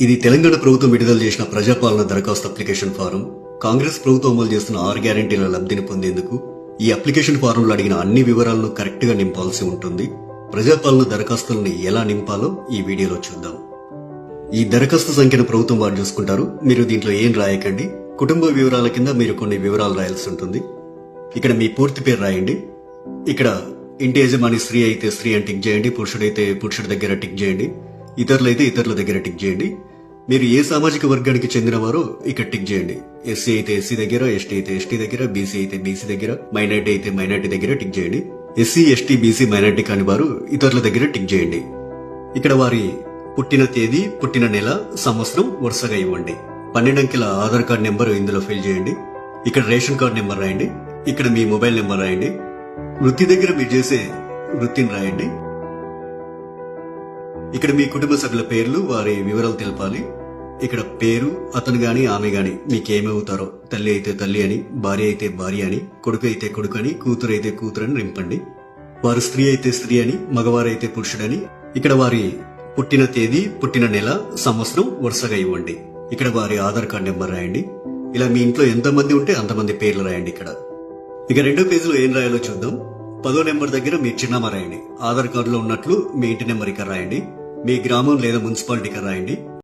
ఇది తెలంగాణ ప్రభుత్వం విడుదల చేసిన ప్రజాపాలన దరఖాస్తు అప్లికేషన్ ఫారం. కాంగ్రెస్ ప్రభుత్వం అమలు చేస్తున్న 6 గ్యారెంటీల లబ్ధిని పొందేందుకు ఈ అప్లికేషన్ ఫారంలో అడిగిన అన్ని వివరాలను కరెక్ట్ గా నింపాల్సి ఉంటుంది. ప్రజాపాలన దరఖాస్తుల్ని ఎలా నింపాలో ఈ వీడియోలో చూద్దాం. ఈ దరఖాస్తు సంఖ్యను ప్రభుత్వం వారు చూసుకుంటారు. మీరు దీంట్లో ఏం రాయకండి. కుటుంబ వివరాల కింద మీరు కొన్ని వివరాలు రాయాల్సి ఉంటుంది. ఇక్కడ మీ పూర్తి పేరు రాయండి. ఇక్కడ ఇంటి యజమాని స్త్రీ అయితే స్త్రీ అని టిక్ చేయండి, పురుషుడైతే పురుషుడి దగ్గర టిక్ చేయండి, ఇతరులైతే ఇతరుల దగ్గర టిక్ చేయండి. మీరు ఏ సామాజిక వర్గానికి చెందినవారో ఇక్కడ టిక్ చేయండి. ఎస్సీ అయితే ఎస్సీ దగ్గర, ఎస్టీ అయితే ఎస్టీ దగ్గర, బీసీ అయితే బీసీ దగ్గర, మైనార్టీ అయితే మైనార్టీ దగ్గర టిక్ చేయండి. ఎస్సీ ఎస్టీ బీసీ మైనార్టీ కాని వారు ఇతరుల దగ్గర టిక్ చేయండి. ఇక్కడ వారి పుట్టిన తేదీ, పుట్టిన నెల, సంవత్సరం వరుసగా ఇవ్వండి. 12 అంకెల ఆధార్ కార్డ్ నెంబర్ ఇందులో ఫిల్ చేయండి. ఇక్కడ రేషన్ కార్డ్ నెంబర్ రాయండి. ఇక్కడ మీ మొబైల్ నెంబర్ రాయండి. వృత్తి దగ్గర మీరు చేసే వృత్తిని రాయండి. ఇక్కడ మీ కుటుంబ సభ్యుల పేర్లు, వారి వివరాలు తెలపాలి. ఇక్కడ పేరు, అతను గాని ఆమె గాని మీకేమవుతారో, తల్లి అయితే తల్లి అని, భార్య అయితే భార్య అని, కొడుకు అయితే కొడుకు అని, కూతురు అయితే కూతురు అని నింపండి. వారు స్త్రీ అయితే స్త్రీ అని, మగవారైతే పురుషుడని. ఇక్కడ వారి పుట్టిన తేదీ, పుట్టిన నెల, సంవత్సరం వరుసగా ఇవ్వండి. ఇక్కడ వారి ఆధార్ కార్డ్ నెంబర్ రాయండి. ఇలా మీ ఇంట్లో ఎంతమంది ఉంటే అంతమంది పేర్లు రాయండి. ఇక్కడ ఇక 2వ పేజీలో ఏం రాయాలో చూద్దాం. 10వ నెంబర్ దగ్గర మీ చిరునామా రాయండి. ఆధార్ కార్డులో ఉన్నట్లు మీ ఇంటి నెంబర్ ఇక్కడ రాయండి. మీ గ్రామం లేదా మున్సిపాలిటీ ఇక్కడ రాయండి.